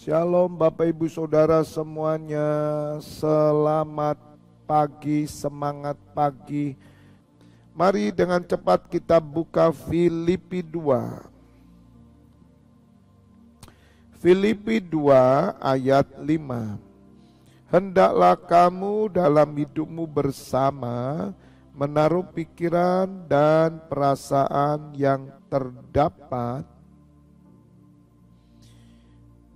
Shalom Bapak Ibu Saudara semuanya, selamat pagi, semangat pagi. Mari dengan cepat kita buka Filipi 2. Filipi 2 ayat 5. Hendaklah kamu dalam hidupmu bersama menaruh pikiran dan perasaan yang terdapat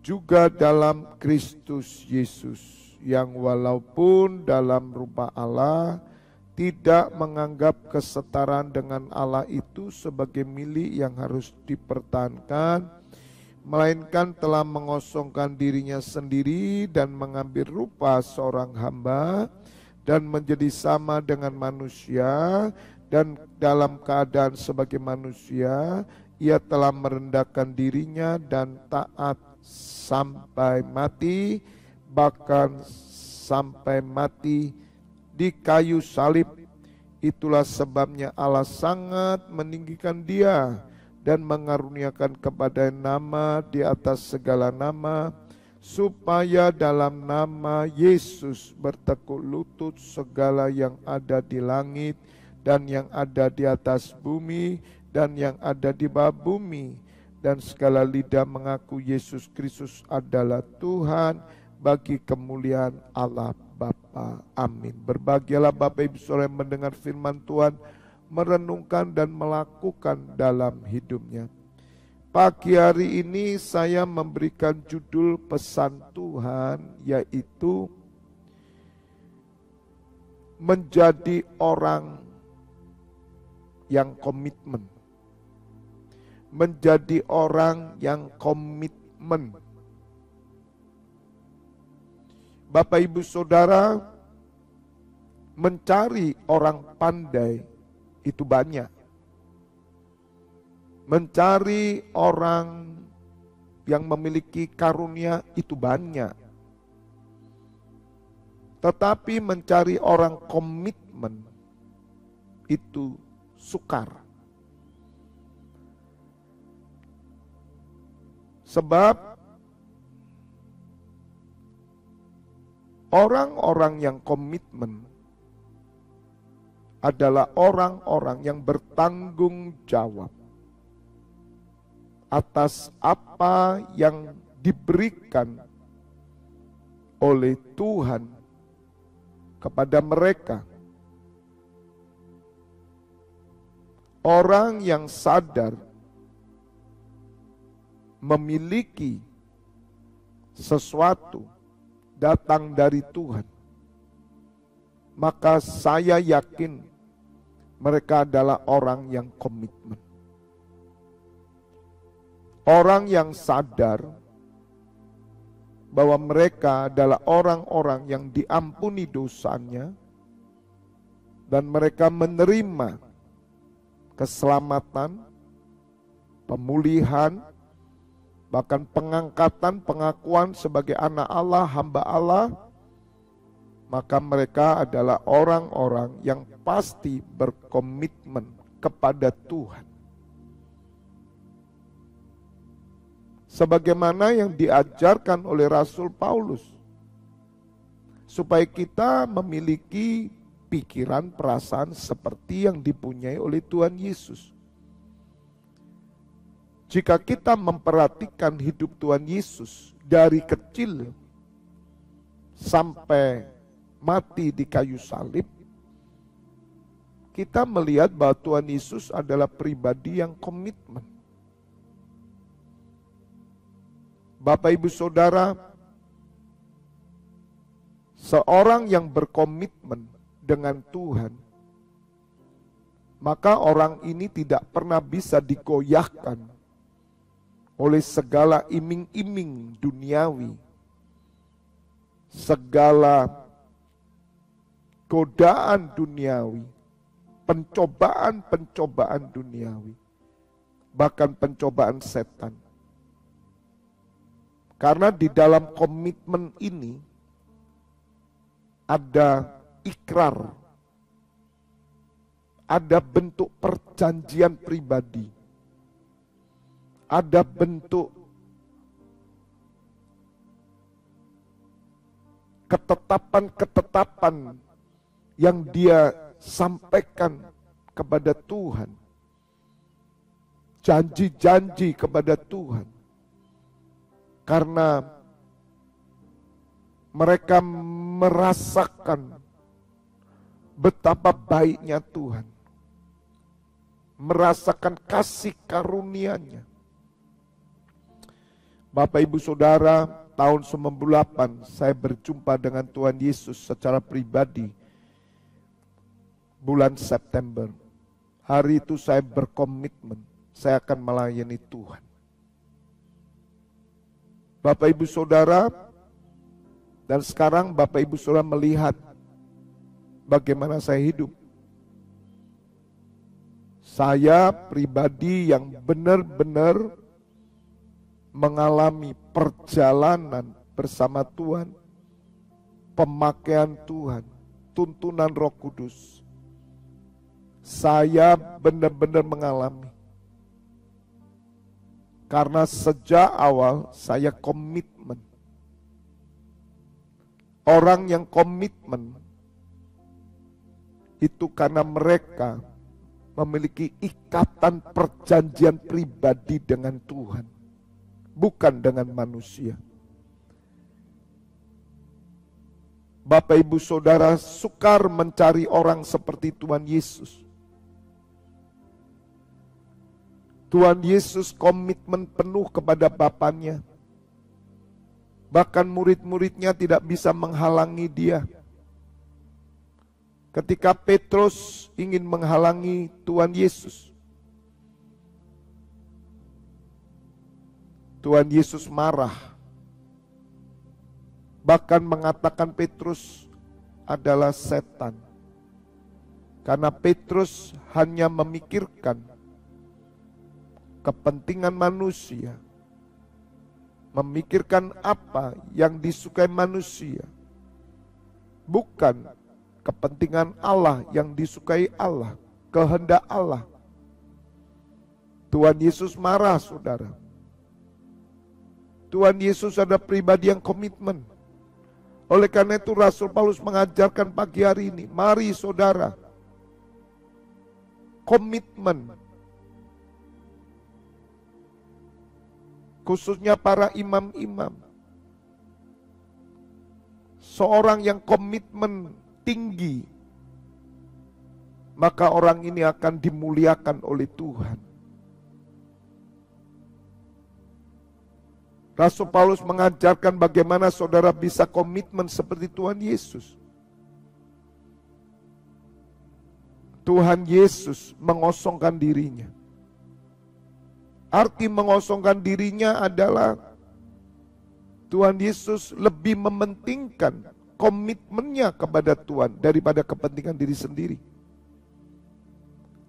juga dalam Kristus Yesus, yang walaupun dalam rupa Allah tidak menganggap kesetaraan dengan Allah itu sebagai milik yang harus dipertahankan, melainkan telah mengosongkan dirinya sendiri dan mengambil rupa seorang hamba dan menjadi sama dengan manusia, dan dalam keadaan sebagai manusia ia telah merendahkan dirinya dan taat sampai mati, bahkan sampai mati di kayu salib. Itulah sebabnya Allah sangat meninggikan dia dan mengaruniakan kepada nama di atas segala nama, supaya dalam nama Yesus bertekuk lutut segala yang ada di langit dan yang ada di atas bumi dan yang ada di bawah bumi, dan segala lidah mengaku Yesus Kristus adalah Tuhan, bagi kemuliaan Allah Bapa. Amin. Berbahagialah Bapak Ibu Saudara yang mendengar firman Tuhan, merenungkan dan melakukan dalam hidupnya. Pagi hari ini saya memberikan judul pesan Tuhan, yaitu menjadi orang yang komitmen. Menjadi orang yang komitmen. Bapak Ibu Saudara, mencari orang pandai itu banyak. Mencari orang yang memiliki karunia itu banyak. Tetapi mencari orang komitmen itu sukar. Sebab orang-orang yang komitmen adalah orang-orang yang bertanggung jawab atas apa yang diberikan oleh Tuhan kepada mereka. Orang yang sadar memiliki sesuatu datang dari Tuhan, maka saya yakin mereka adalah orang yang komitmen. Orang yang sadar bahwa mereka adalah orang-orang yang diampuni dosanya dan mereka menerima keselamatan, pemulihan, bahkan pengangkatan, pengakuan sebagai anak Allah, hamba Allah, maka mereka adalah orang-orang yang pasti berkomitmen kepada Tuhan. Sebagaimana yang diajarkan oleh Rasul Paulus, supaya kita memiliki pikiran, perasaan seperti yang dipunyai oleh Tuhan Yesus. Jika kita memperhatikan hidup Tuhan Yesus dari kecil sampai mati di kayu salib, kita melihat bahwa Tuhan Yesus adalah pribadi yang komitmen. Bapak Ibu Saudara, seorang yang berkomitmen dengan Tuhan, maka orang ini tidak pernah bisa digoyahkan oleh segala iming-iming duniawi, segala godaan duniawi, pencobaan-pencobaan duniawi, bahkan pencobaan setan. Karena di dalam komitmen ini ada ikrar, ada bentuk perjanjian pribadi, ada bentuk ketetapan-ketetapan yang dia sampaikan kepada Tuhan, janji-janji kepada Tuhan, karena mereka merasakan betapa baiknya Tuhan, merasakan kasih karunia-Nya. Bapak Ibu Saudara, tahun 98 saya berjumpa dengan Tuhan Yesus secara pribadi bulan September. Hari itu saya berkomitmen, saya akan melayani Tuhan. Bapak Ibu Saudara, dan sekarang Bapak Ibu Saudara melihat bagaimana saya hidup. Saya pribadi yang benar-benar mengalami perjalanan bersama Tuhan, pemakaian Tuhan, tuntunan Roh Kudus. Saya benar-benar mengalami. Karena sejak awal saya komitmen. Orang yang komitmen itu karena mereka memiliki ikatan perjanjian pribadi dengan Tuhan, bukan dengan manusia. Bapak Ibu Saudara sukar mencari orang seperti Tuhan Yesus. Tuhan Yesus komitmen penuh kepada Bapanya. Bahkan murid-muridnya tidak bisa menghalangi dia. Ketika Petrus ingin menghalangi Tuhan Yesus, Tuhan Yesus marah. Bahkan mengatakan Petrus adalah setan. Karena Petrus hanya memikirkan kepentingan manusia. Memikirkan apa yang disukai manusia. Bukan kepentingan Allah yang disukai Allah. Kehendak Allah. Tuhan Yesus marah, saudara. Tuhan Yesus adalah pribadi yang komitmen. Oleh karena itu Rasul Paulus mengajarkan pagi hari ini, mari saudara, komitmen. Khususnya para imam-imam. Seorang yang komitmen tinggi, maka orang ini akan dimuliakan oleh Tuhan. Rasul Paulus mengajarkan bagaimana saudara bisa komitmen seperti Tuhan Yesus. Tuhan Yesus mengosongkan dirinya. Arti mengosongkan dirinya adalah Tuhan Yesus lebih mementingkan komitmennya kepada Tuhan daripada kepentingan diri sendiri.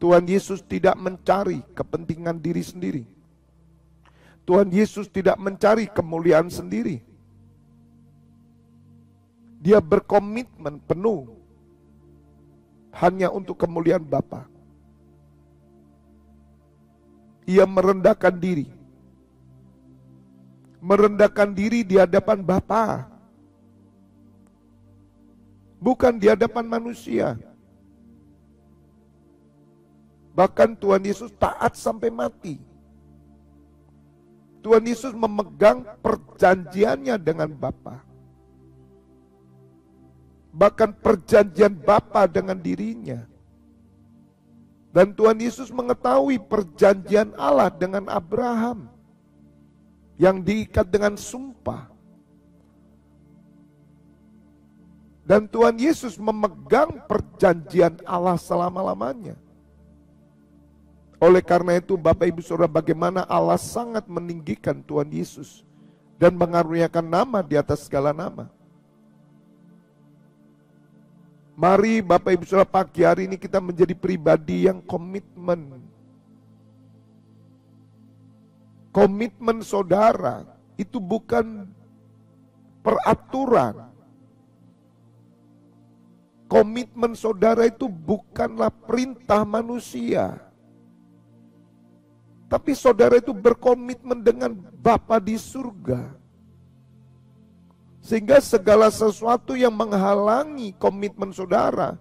Tuhan Yesus tidak mencari kepentingan diri sendiri. Tuhan Yesus tidak mencari kemuliaan sendiri. Dia berkomitmen penuh hanya untuk kemuliaan Bapa. Ia merendahkan diri. Merendahkan diri di hadapan Bapa. Bukan di hadapan manusia. Bahkan Tuhan Yesus taat sampai mati. Tuhan Yesus memegang perjanjiannya dengan Bapa. Bahkan perjanjian Bapa dengan dirinya. Dan Tuhan Yesus mengetahui perjanjian Allah dengan Abraham yang diikat dengan sumpah. Dan Tuhan Yesus memegang perjanjian Allah selama-lamanya. Oleh karena itu Bapak Ibu Saudara, bagaimana Allah sangat meninggikan Tuhan Yesus dan mengaruniakan nama di atas segala nama. Mari Bapak Ibu Saudara, pagi hari ini kita menjadi pribadi yang komitmen. Komitmen saudara itu bukan peraturan. Komitmen saudara itu bukanlah perintah manusia. Tapi saudara itu berkomitmen dengan Bapa di surga. Sehingga segala sesuatu yang menghalangi komitmen saudara,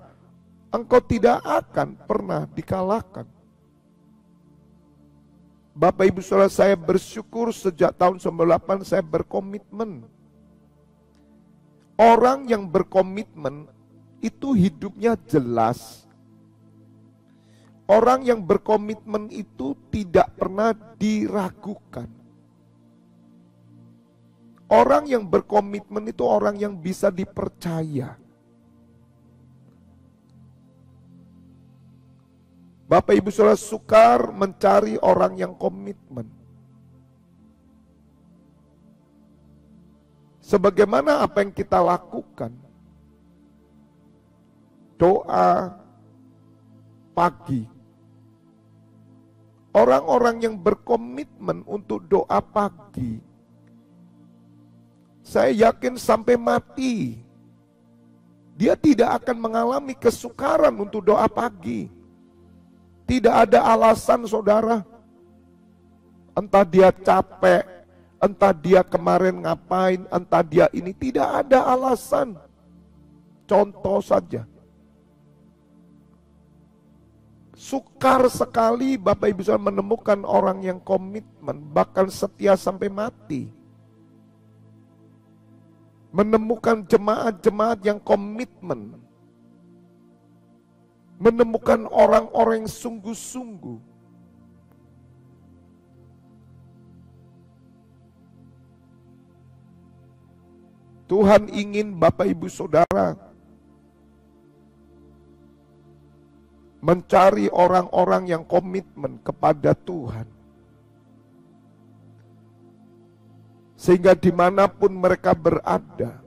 engkau tidak akan pernah dikalahkan. Bapak Ibu Saudara, saya bersyukur sejak tahun 98 saya berkomitmen. Orang yang berkomitmen itu hidupnya jelas. Orang yang berkomitmen itu tidak pernah diragukan. Orang yang berkomitmen itu orang yang bisa dipercaya. Bapak Ibu Saudara, sukar mencari orang yang komitmen. Sebagaimana apa yang kita lakukan, doa pagi. Orang-orang yang berkomitmen untuk doa pagi, saya yakin sampai mati, dia tidak akan mengalami kesukaran untuk doa pagi. Tidak ada alasan saudara, entah dia capek, entah dia kemarin ngapain, entah dia ini, tidak ada alasan. Contoh saja, sukar sekali Bapak Ibu Saudara menemukan orang yang komitmen, bahkan setia sampai mati. Menemukan jemaat-jemaat yang komitmen, menemukan orang-orang yang sungguh-sungguh. Tuhan ingin Bapak Ibu Saudara mencari orang-orang yang komitmen kepada Tuhan. Sehingga dimanapun mereka berada,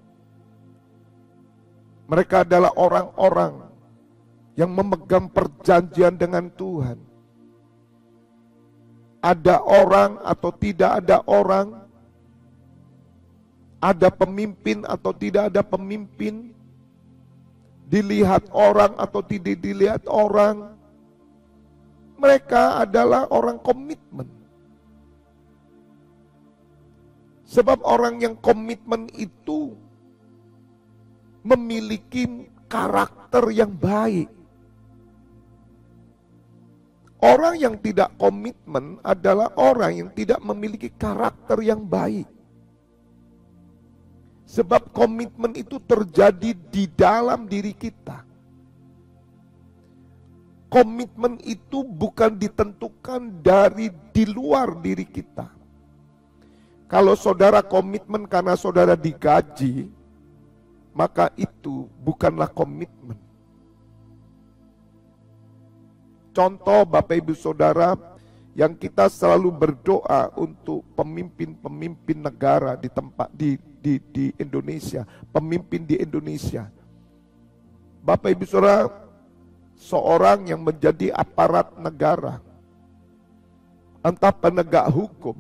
mereka adalah orang-orang yang memegang perjanjian dengan Tuhan. Ada orang atau tidak ada orang, ada pemimpin atau tidak ada pemimpin, dilihat orang atau tidak dilihat orang, mereka adalah orang komitmen. Sebab orang yang komitmen itu memiliki karakter yang baik. Orang yang tidak komitmen adalah orang yang tidak memiliki karakter yang baik. Sebab komitmen itu terjadi di dalam diri kita. Komitmen itu bukan ditentukan dari di luar diri kita. Kalau saudara komitmen karena saudara digaji, maka itu bukanlah komitmen. Contoh Bapak Ibu Saudara, yang kita selalu berdoa untuk pemimpin-pemimpin negara di tempat di Indonesia, pemimpin di Indonesia. Bapak Ibu Saudara, seorang yang menjadi aparat negara, entah penegak hukum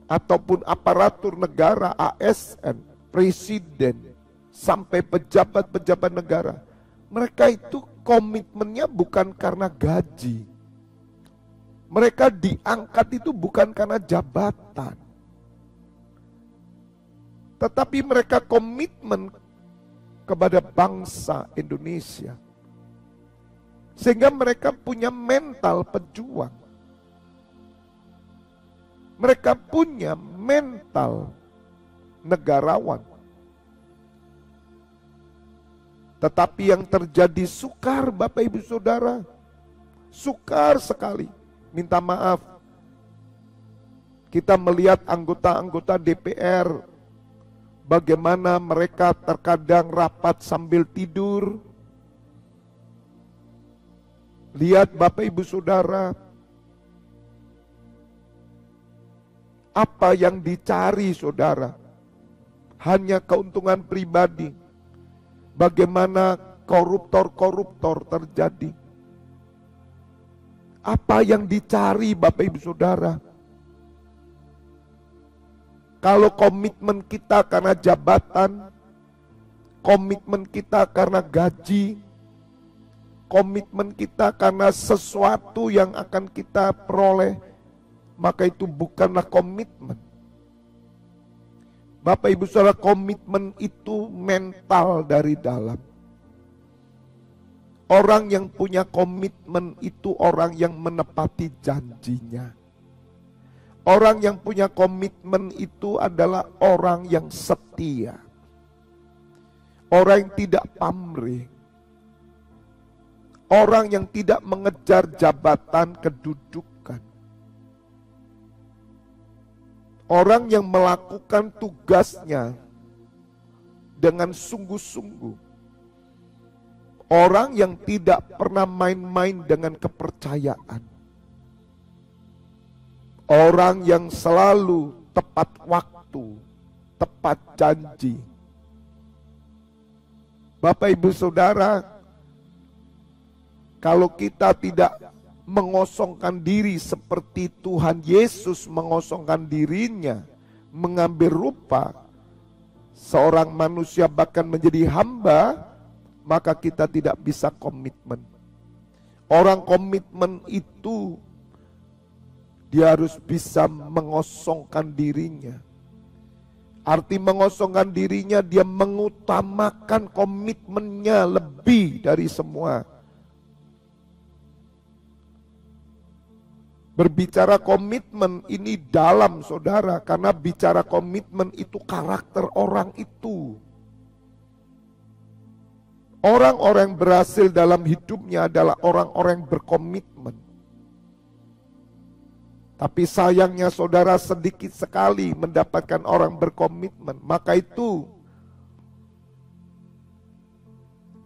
ataupun aparatur negara, ASN, presiden, sampai pejabat-pejabat negara, mereka itu komitmennya bukan karena gaji. Mereka diangkat itu bukan karena jabatan. Tetapi mereka komitmen kepada bangsa Indonesia. Sehingga mereka punya mental pejuang. Mereka punya mental negarawan. Tetapi yang terjadi sukar Bapak Ibu Saudara, sukar sekali. Minta maaf, kita melihat anggota-anggota DPR, bagaimana mereka terkadang rapat sambil tidur. Lihat Bapak Ibu Saudara, apa yang dicari saudara? Hanya keuntungan pribadi. Bagaimana koruptor-koruptor terjadi? Apa yang dicari Bapak Ibu Saudara? Kalau komitmen kita karena jabatan, komitmen kita karena gaji, komitmen kita karena sesuatu yang akan kita peroleh, maka itu bukanlah komitmen. Bapak Ibu Saudara, komitmen itu mental dari dalam. Orang yang punya komitmen itu orang yang menepati janjinya. Orang yang punya komitmen itu adalah orang yang setia. Orang yang tidak pamrih. Orang yang tidak mengejar jabatan kedudukan. Orang yang melakukan tugasnya dengan sungguh-sungguh. Orang yang tidak pernah main-main dengan kepercayaan. Orang yang selalu tepat waktu, tepat janji. Bapak Ibu Saudara, kalau kita tidak mengosongkan diri seperti Tuhan Yesus mengosongkan dirinya, mengambil rupa seorang manusia bahkan menjadi hamba, maka kita tidak bisa komitmen. Orang komitmen itu dia harus bisa mengosongkan dirinya. Arti mengosongkan dirinya, dia mengutamakan komitmennya lebih dari semua. Berbicara komitmen ini dalam, saudara, karena bicara komitmen itu karakter orang itu. Orang-orang yang berhasil dalam hidupnya adalah orang-orang yang berkomitmen. Tapi sayangnya saudara, sedikit sekali mendapatkan orang berkomitmen. Maka itu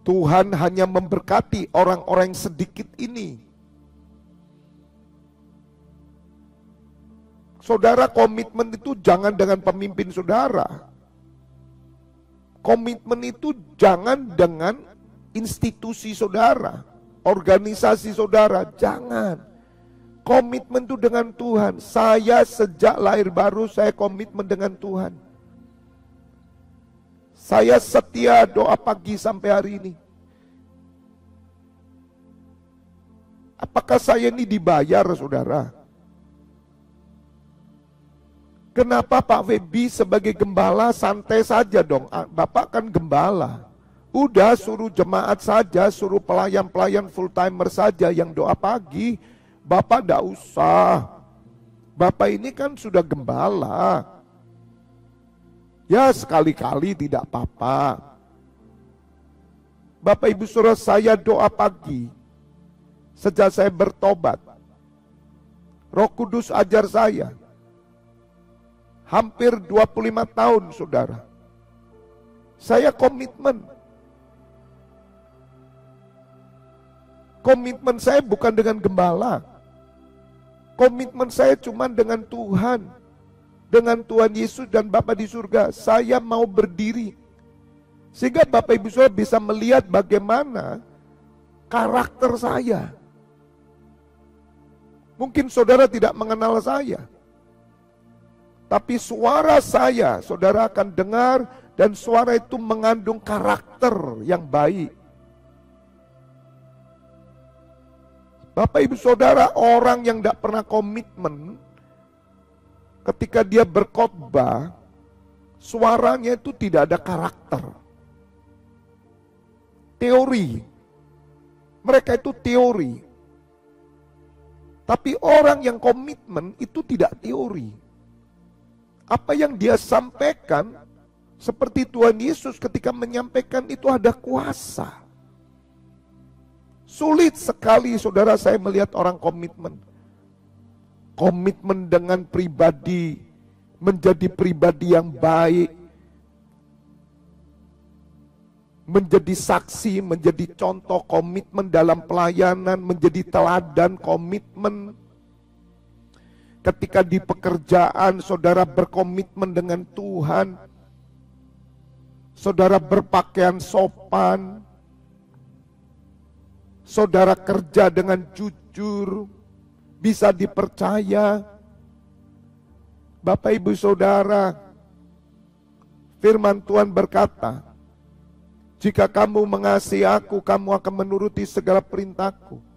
Tuhan hanya memberkati orang-orang yang sedikit ini. Saudara, komitmen itu jangan dengan pemimpin saudara. Komitmen itu jangan dengan institusi saudara, organisasi saudara, jangan. Komitmen itu dengan Tuhan. Saya sejak lahir baru saya komitmen dengan Tuhan. Saya setia doa pagi sampai hari ini. Apakah saya ini dibayar, saudara? Kenapa Pak Feby sebagai gembala santai saja dong? Bapak kan gembala. Udah suruh jemaat saja, suruh pelayan-pelayan full timer saja yang doa pagi. Bapak enggak usah. Bapak ini kan sudah gembala. Ya sekali-kali tidak apa-apa. Bapak Ibu Saudara, saya doa pagi. Sejak saya bertobat. Roh Kudus ajar saya. Hampir 25 tahun, saudara. Saya komitmen. Komitmen saya bukan dengan gembala. Komitmen saya cuma dengan Tuhan. Dengan Tuhan Yesus dan Bapa di surga. Saya mau berdiri. Sehingga Bapak Ibu Saudara bisa melihat bagaimana karakter saya. Mungkin saudara tidak mengenal saya. Tapi suara saya, saudara akan dengar, dan suara itu mengandung karakter yang baik. Bapak Ibu Saudara, orang yang tidak pernah komitmen, ketika dia berkhotbah, suaranya itu tidak ada karakter. Teori. Mereka itu teori. Tapi orang yang komitmen itu tidak teori. Apa yang dia sampaikan, seperti Tuhan Yesus ketika menyampaikan itu ada kuasa. Sulit sekali saudara saya melihat orang komitmen. Komitmen dengan pribadi, menjadi pribadi yang baik. Menjadi saksi, menjadi contoh, komitmen dalam pelayanan, menjadi teladan, komitmen. Ketika di pekerjaan saudara berkomitmen dengan Tuhan, saudara berpakaian sopan, saudara kerja dengan jujur, bisa dipercaya. Bapak Ibu Saudara, firman Tuhan berkata, jika kamu mengasihi aku, kamu akan menuruti segala perintahku.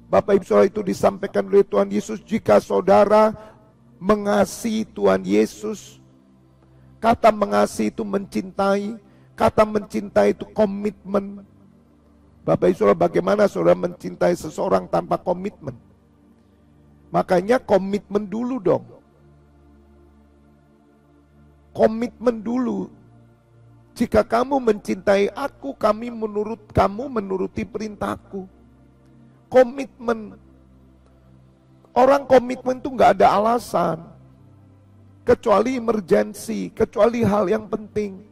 Bapak Ibu Saudara, itu disampaikan oleh Tuhan Yesus. Jika saudara mengasihi Tuhan Yesus, Kata mengasihi itu mencintai. Kata mencintai itu komitmen. Bapak Ibu Saudara, bagaimana saudara mencintai seseorang tanpa komitmen? Makanya komitmen dulu dong. Komitmen dulu. Jika kamu mencintai aku, kami kamu menuruti perintahku. Komitmen. Orang komitmen itu nggak ada alasan. Kecuali emergensi, kecuali hal yang penting.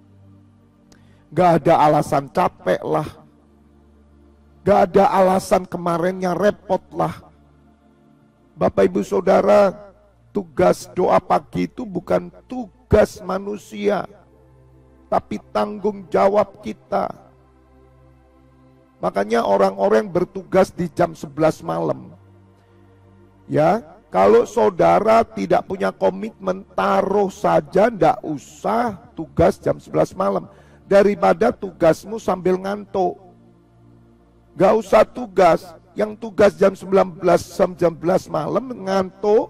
Gak ada alasan capek lah. Gak ada alasan kemarinnya repot lah. Bapak Ibu Saudara, tugas doa pagi itu bukan tugas manusia, tapi tanggung jawab kita. Makanya orang-orang bertugas di jam 11 malam. Ya, kalau saudara tidak punya komitmen, taruh saja, ndak usah tugas jam 11 malam. Daripada tugasmu sambil ngantuk. Gak usah tugas. Yang tugas jam 11 malam ngantuk,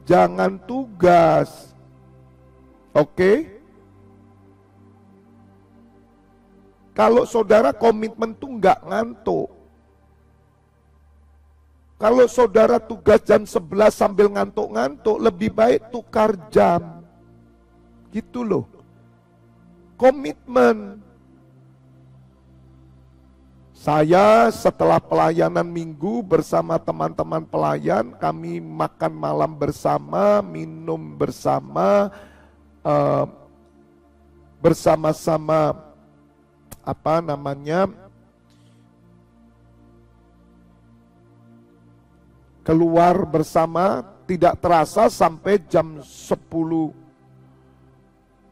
jangan tugas. Oke? Kalau saudara komitmen tuh gak ngantuk. Kalau saudara tugas jam 11 sambil ngantuk-ngantuk, lebih baik tukar jam. Gitu loh. Komitmen. Saya setelah pelayanan minggu bersama teman-teman pelayan, kami makan malam bersama, minum bersama, bersama-sama keluar bersama, tidak terasa sampai jam 10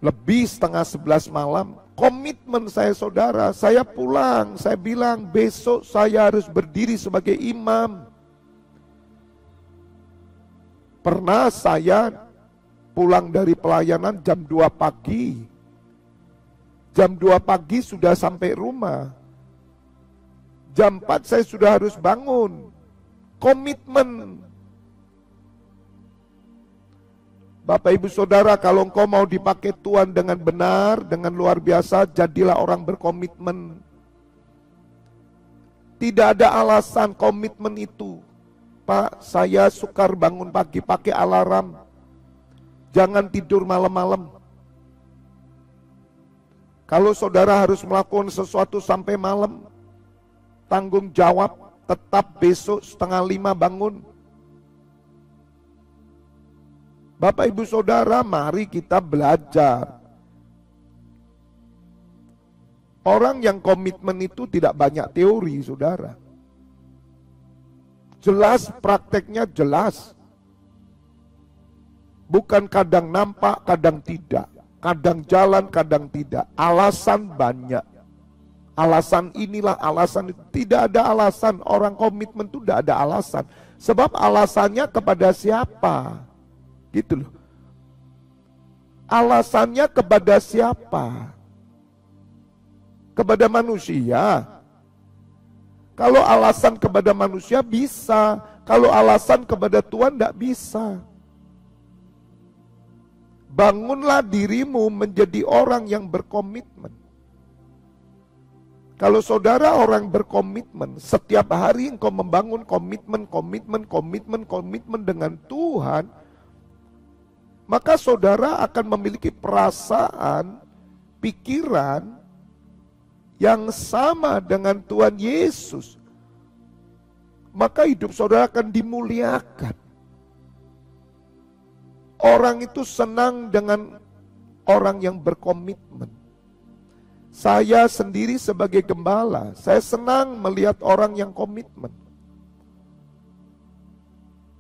lebih setengah 11 malam. Komitmen saya saudara, saya pulang, saya bilang besok saya harus berdiri sebagai imam. Pernah saya pulang dari pelayanan jam 2 pagi. Jam 2 pagi sudah sampai rumah. Jam 4 saya sudah harus bangun. Komitmen. Bapak Ibu Saudara, kalau engkau mau dipakai Tuhan dengan benar, dengan luar biasa, jadilah orang berkomitmen. Tidak ada alasan komitmen itu. Pak, saya sukar bangun pagi pakai alarm. Jangan tidur malam-malam. Kalau saudara harus melakukan sesuatu sampai malam, tanggung jawab, tetap besok 4:30 bangun. Bapak Ibu Saudara, mari kita belajar. Orang yang komitmen itu tidak banyak teori, saudara. Jelas, prakteknya jelas. Bukan kadang nampak, kadang tidak. Kadang jalan, kadang tidak. Alasan banyak. Alasan inilah, alasan itu. Tidak ada alasan. Orang komitmen itu tidak ada alasan. Sebab alasannya kepada siapa? Gitu loh. Alasannya kepada siapa? Kepada manusia. Kalau alasan kepada manusia bisa. Kalau alasan kepada Tuhan tidak bisa. Bangunlah dirimu menjadi orang yang berkomitmen. Kalau saudara orang berkomitmen, setiap hari engkau membangun komitmen dengan Tuhan, maka saudara akan memiliki perasaan, pikiran yang sama dengan Tuhan Yesus. Maka hidup saudara akan dimuliakan. Orang itu senang dengan orang yang berkomitmen. Saya sendiri sebagai gembala, saya senang melihat orang yang komitmen.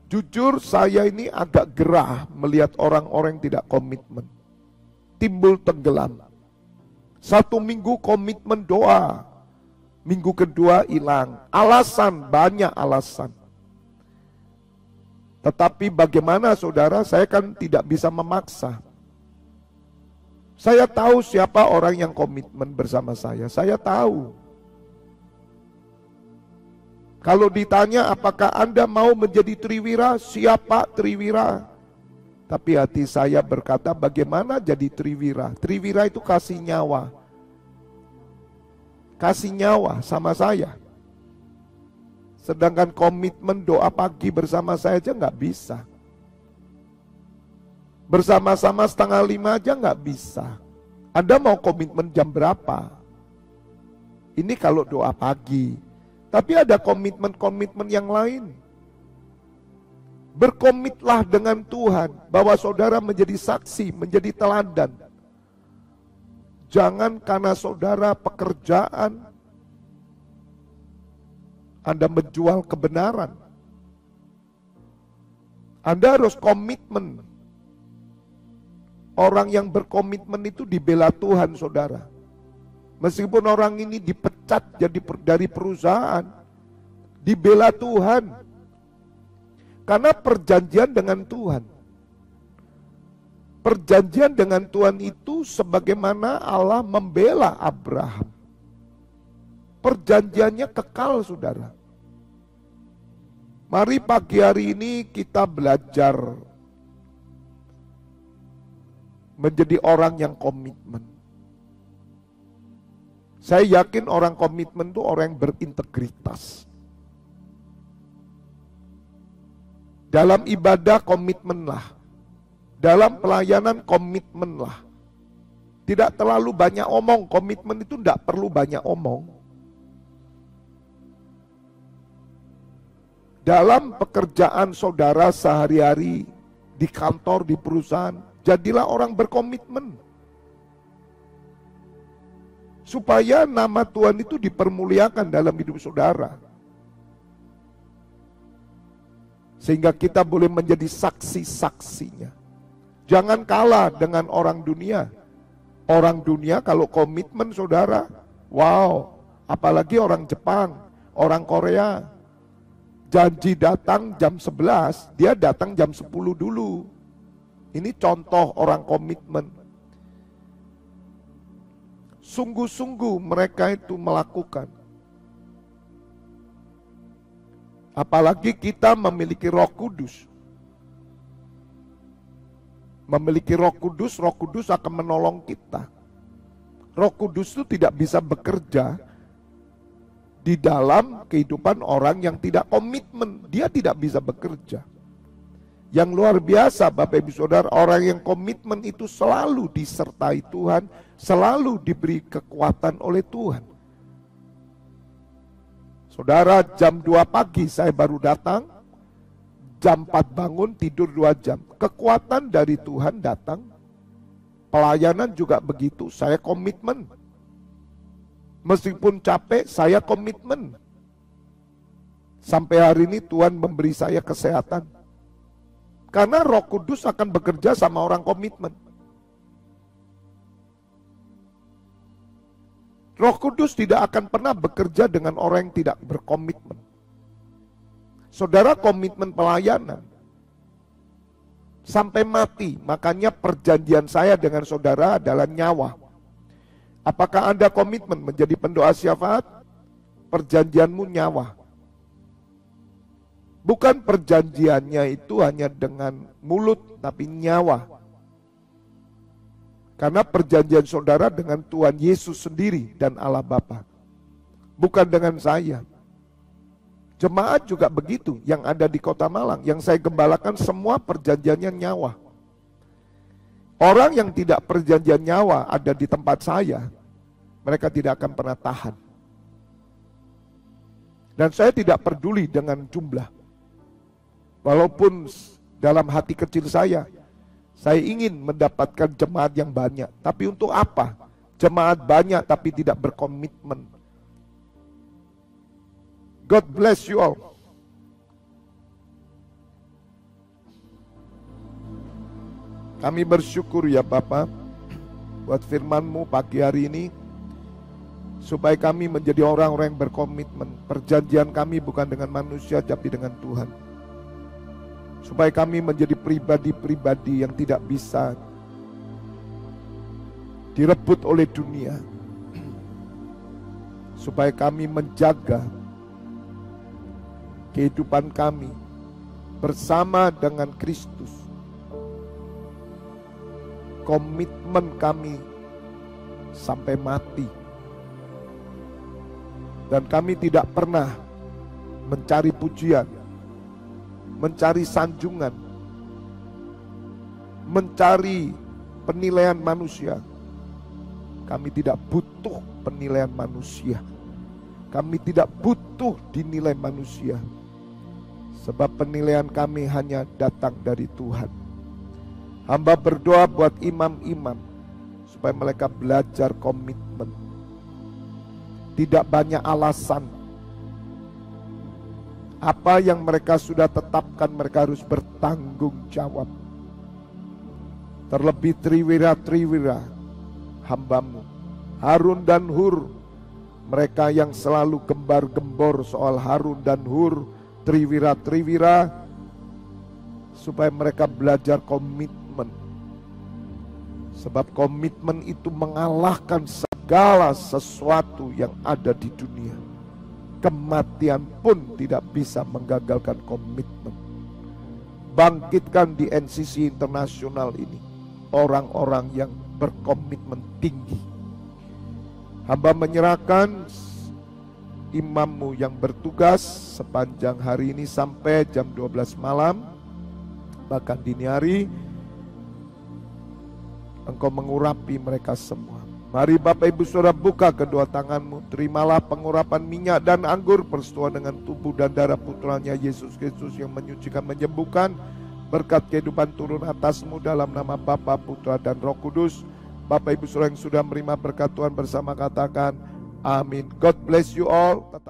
Jujur saya ini agak gerah melihat orang-orang yang tidak komitmen. Timbul tenggelam. 1 minggu komitmen doa. Minggu kedua hilang. Alasan, banyak alasan. Tetapi bagaimana saudara, saya kan tidak bisa memaksa. Saya tahu siapa orang yang komitmen bersama saya. Saya tahu. Kalau ditanya apakah Anda mau menjadi triwira, siapa triwira? Tapi hati saya berkata, bagaimana jadi triwira? Triwira itu kasih nyawa. Kasih nyawa sama saya. Sedangkan komitmen doa pagi bersama saya aja nggak bisa. Bersama-sama 4:30 aja nggak bisa. Anda mau komitmen jam berapa? Ini kalau doa pagi. Tapi ada komitmen-komitmen yang lain. Berkomitlah dengan Tuhan bahwa saudara menjadi saksi, menjadi teladan. Jangan karena saudara pekerjaan Anda menjual kebenaran. Anda harus komitmen. Orang yang berkomitmen itu dibela Tuhan, saudara. Meskipun orang ini dipecat dari perusahaan, dibela Tuhan. Karena perjanjian dengan Tuhan. Perjanjian dengan Tuhan itu sebagaimana Allah membela Abraham. Perjanjiannya kekal, saudara. Mari pagi hari ini kita belajar menjadi orang yang komitmen. Saya yakin orang komitmen itu orang yang berintegritas. Dalam ibadah komitmenlah. Dalam pelayanan komitmenlah. Tidak terlalu banyak omong. Komitmen itu tidak perlu banyak omong. Dalam pekerjaan saudara sehari-hari, di kantor, di perusahaan, jadilah orang berkomitmen. Supaya nama Tuhan itu dipermuliakan dalam hidup saudara. Sehingga kita boleh menjadi saksi-saksinya. Jangan kalah dengan orang dunia. Orang dunia kalau komitmen saudara, wow, apalagi orang Jepang, orang Korea, janji datang jam 11, dia datang jam 10 dulu. Ini contoh orang komitmen. Sungguh-sungguh mereka itu melakukan. Apalagi kita memiliki Roh Kudus. Memiliki Roh Kudus akan menolong kita. Roh Kudus itu tidak bisa bekerja di dalam kehidupan orang yang tidak komitmen. Dia tidak bisa bekerja. Yang luar biasa Bapak Ibu Saudara, orang yang komitmen itu selalu disertai Tuhan, selalu diberi kekuatan oleh Tuhan. Saudara, jam 2 pagi saya baru datang, jam 4 bangun, tidur 2 jam. Kekuatan dari Tuhan datang, pelayanan juga begitu, saya komitmen. Meskipun capek, saya komitmen. Sampai hari ini Tuhan memberi saya kesehatan. Karena Roh Kudus akan bekerja sama orang komitmen. Roh Kudus tidak akan pernah bekerja dengan orang yang tidak berkomitmen. Saudara komitmen pelayanan sampai mati, makanya perjanjian saya dengan saudara adalah nyawa. Apakah Anda komitmen menjadi pendoa syafaat? Perjanjianmu nyawa. Bukan perjanjiannya itu hanya dengan mulut, tapi nyawa. Karena perjanjian saudara dengan Tuhan Yesus sendiri dan Allah Bapa. Bukan dengan saya. Jemaat juga begitu, yang ada di Kota Malang, yang saya gembalakan semua perjanjiannya nyawa. Orang yang tidak perjanjian nyawa ada di tempat saya, mereka tidak akan pernah tahan. Dan saya tidak peduli dengan jumlah. Walaupun dalam hati kecil saya ingin mendapatkan jemaat yang banyak. Tapi untuk apa? Jemaat banyak tapi tidak berkomitmen. God bless you all. Kami bersyukur ya Bapa buat firman-Mu pagi hari ini, supaya kami menjadi orang-orang yang berkomitmen. Perjanjian kami bukan dengan manusia tapi dengan Tuhan. Supaya kami menjadi pribadi-pribadi yang tidak bisa direbut oleh dunia. Supaya kami menjaga kehidupan kami bersama dengan Kristus. komitmen kami sampai mati. Dan kami tidak pernah mencari pujian, mencari sanjungan, mencari penilaian manusia. Kami tidak butuh penilaian manusia. Kami tidak butuh dinilai manusia. Sebab penilaian kami hanya datang dari Tuhan. Hamba berdoa buat imam-imam supaya mereka belajar komitmen. Tidak banyak alasan. Apa yang mereka sudah tetapkan, mereka harus bertanggung jawab. Terlebih triwira-triwira hambamu, Harun dan Hur, mereka yang selalu gembar-gembor soal Harun dan Hur, triwira-triwira, supaya mereka belajar komitmen. Sebab komitmen itu mengalahkan segala sesuatu yang ada di dunia. Kematian pun tidak bisa menggagalkan komitmen. Bangkitkan di NCC Internasional ini orang-orang yang berkomitmen tinggi. Hamba menyerahkan imammu yang bertugas sepanjang hari ini sampai jam 12 malam, bahkan dini hari, Engkau mengurapi mereka semua. Mari Bapak Ibu Saudara buka kedua tanganmu, terimalah pengurapan minyak dan anggur persetujuan dengan tubuh dan darah putranya Yesus Kristus yang menyucikan, menyembuhkan. Berkat kehidupan turun atasmu dalam nama Bapa, Putra dan Roh Kudus. Bapak Ibu Saudara yang sudah menerima berkat Tuhan bersama katakan amin. God bless you all. Tetap